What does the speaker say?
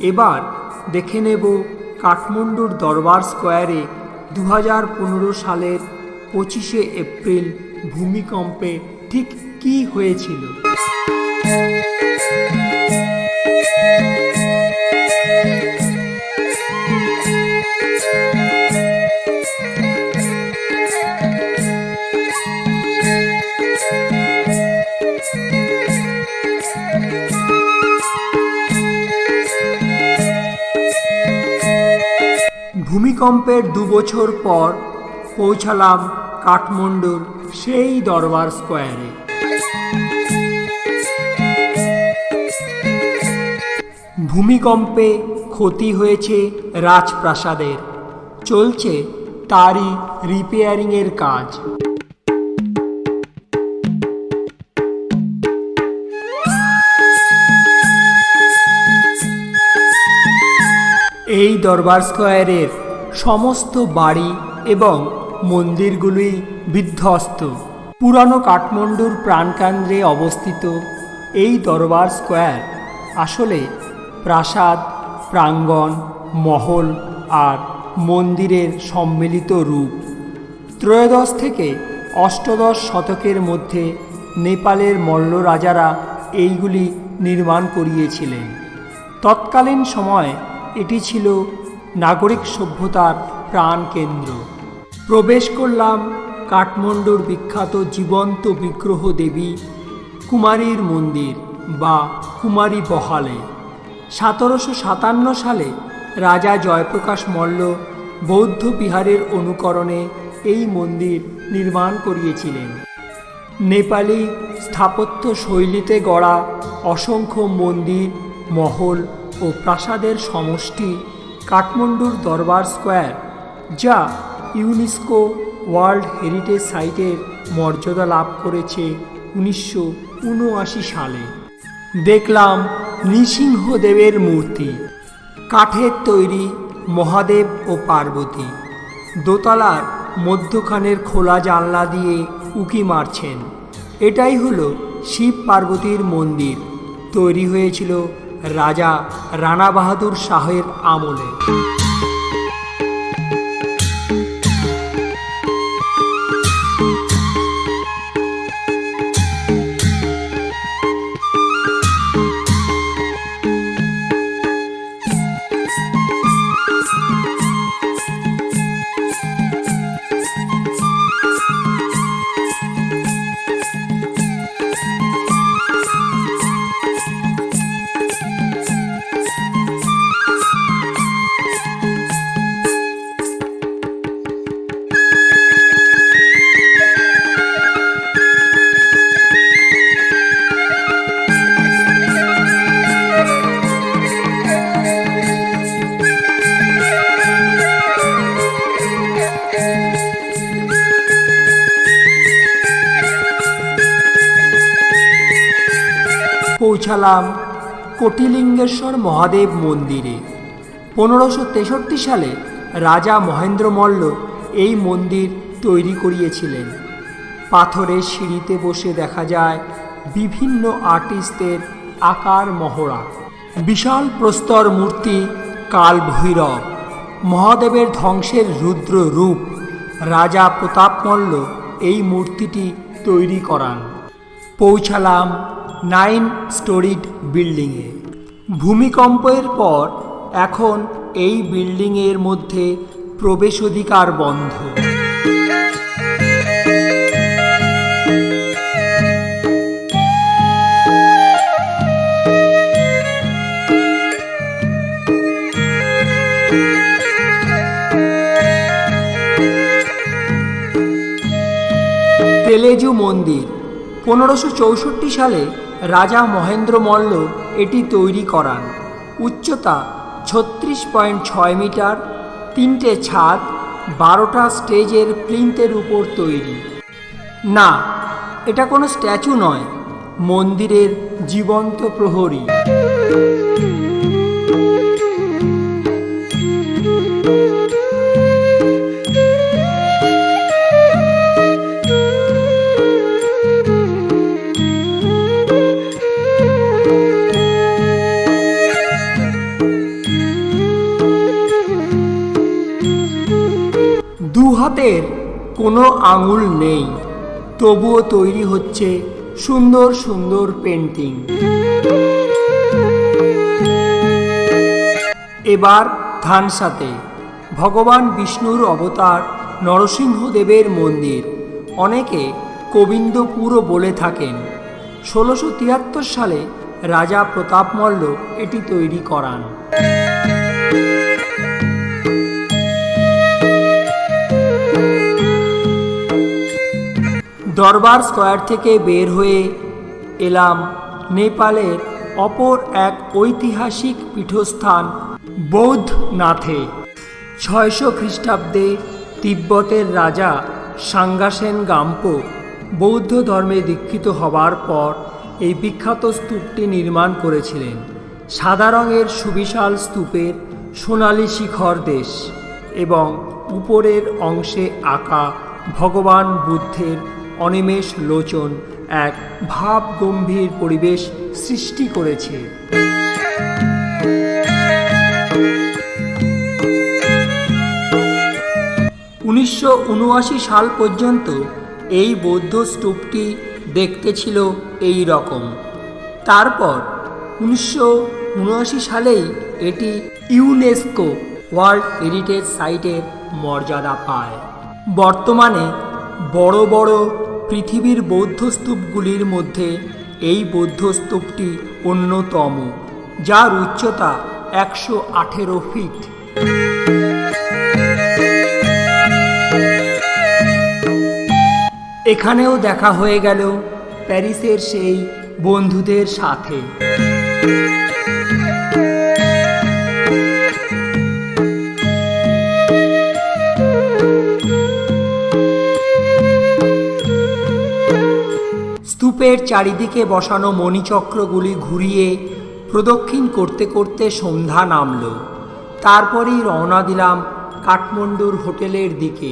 এবার দেখে নেব কাঠমান্ডুর দরবার স্কোয়ারে 2015 সালের 25শে এপ্রিল ভূমিকম্পে ঠিক কী হয়েছিল। ভূমিকম্পের 2 বছর পর পৌঁছালাম কাঠমান্ডুর সেই দরবার স্কোয়ারে। ভূমিকম্পে ক্ষতি হয়েছে রাজপ্রাসাদের, চলছে তারই রিপেয়ারিংয়ের কাজ। এই দরবার স্কোয়ারের সমস্ত বাড়ি এবং মন্দিরগুলি বিধ্বস্ত। পুরানো কাঠমান্ডুর প্রাণকেন্দ্রে অবস্থিত এই দরবার স্কোয়ার আসলে প্রাসাদ, প্রাঙ্গণ, মহল আর মন্দিরের সম্মিলিত রূপ। ত্রয়োদশ থেকে অষ্টাদশ শতকের মধ্যে নেপালের মল্ল রাজারা এইগুলি নির্মাণ করিয়েছিলেন। তৎকালীন সময়ে এটি ছিল নাগরিক সভ্যতার প্রাণকেন্দ্র। প্রবেশ করলাম কাঠমান্ডুর বিখ্যাত জীবন্ত বিগ্রহ দেবী কুমারীর মন্দির বা কুমারী বহালে। 1757 সালে রাজা জয়প্রকাশ মল্ল বৌদ্ধ বিহারের অনুকরণে এই মন্দির নির্মাণ করিয়েছিলেন। নেপালি স্থাপত্য শৈলীতে গড়া অসংখ্য মন্দির, মহল ও প্রাসাদের সমষ্টি কাঠমান্ডুর দরবার স্কোয়ার, যা ইউনেস্কো ওয়ার্ল্ড হেরিটেজ সাইটের মর্যাদা লাভ করেছে 1979 সালে। দেখলাম নৃসিংহদেবের মূর্তি, কাঠের তৈরি মহাদেব ও পার্বতী দোতলার মধ্যখানের খোলা জানলা দিয়ে উঁকি মারছেন। এটাই হলো শিব পার্বতীর মন্দির। তৈরি হয়েছিল রাজা রানা বাহাদুর শাহের আমলে। পৌঁছালাম কোটিলিঙ্গেশ্বর মহাদেব মন্দিরে। 1563 সালে রাজা মহেন্দ্র মল্ল এই মন্দির তৈরি করিয়েছিলেন। পাথরের সিঁড়িতে বসে দেখা যায় বিভিন্ন আর্টিস্টদের আকার মহড়া। বিশাল প্রস্তর মূর্তি কাল ভৈরব, মহাদেবের ধ্বংসের রুদ্র রূপ। রাজা প্রতাপ মল্ল এই মূর্তিটি তৈরি করান। পৌঁছালাম 9 স্টোরিড বিল্ডিংয়ে। ভূমিকম্পের পর এখন এই বিল্ডিংয়ের মধ্যে প্রবেশাধিকার বন্ধ। তেলেজু মন্দির 1564 সালে রাজা মহেন্দ্র মল্ল এটি তৈরি করান। উচ্চতা 36.6 মিটার, 3টে ছাদ, 12টা স্টেজের প্লিন্থের উপর তৈরি। না, এটা কোনো স্ট্যাচু নয়, মন্দিরের জীবন্ত প্রহরী। হাতের কোনো আঙুল নেই, তবুও তৈরি হচ্ছে সুন্দর সুন্দর পেন্টিং। এবার ধানসাতে ভগবান বিষ্ণুর অবতার নরসিংহদেবের মন্দির, অনেকে গোবিন্দপুরও বলে থাকেন। 1673 সালে রাজা প্রতাপ মল্ল এটি তৈরি করান। দরবার স্কয়ার থেকে বের হয়ে এলাম নেপালের অপর এক ঐতিহাসিক পীঠস্থান বৌদ্ধনাথে। 600 খ্রিস্টাব্দে তিব্বতের রাজা সাঙ্গাসেন গাম্পো বৌদ্ধ ধর্মে দীক্ষিত হবার পর এই বিখ্যাত স্তূপটি নির্মাণ করেছিলেন। সাদা রঙের সুবিশাল স্তূপের সোনালী শিখর দেশ এবং উপরের অংশে আঁকা ভগবান বুদ্ধের অনিমেষ লোচন এক ভাবগম্ভীর পরিবেশ সৃষ্টি করেছে। 1979 সাল পর্যন্ত এই বৌদ্ধ স্তূপটি দেখতে ছিল এই রকম। তারপর 1979 সালেই এটি ইউনেস্কো ওয়ার্ল্ড হেরিটেজ সাইটের মর্যাদা পায়। বর্তমানে বড় বড় পৃথিবীর বৌদ্ধ স্তূপগুলির মধ্যে এই বৌদ্ধ স্তূপটি অন্যতম, যার উচ্চতা 118 ফিট। এখানেও দেখা হয়ে গেল প্যারিসের সেই বন্ধুদের সাথে। স্তূপের চারিদিকে বসানো মণিচক্রগুলি ঘুরিয়ে প্রদক্ষিণ করতে করতে সন্ধ্যা নামল। তারপরেই রওনা দিলাম কাঠমান্ডুর হোটেলের দিকে।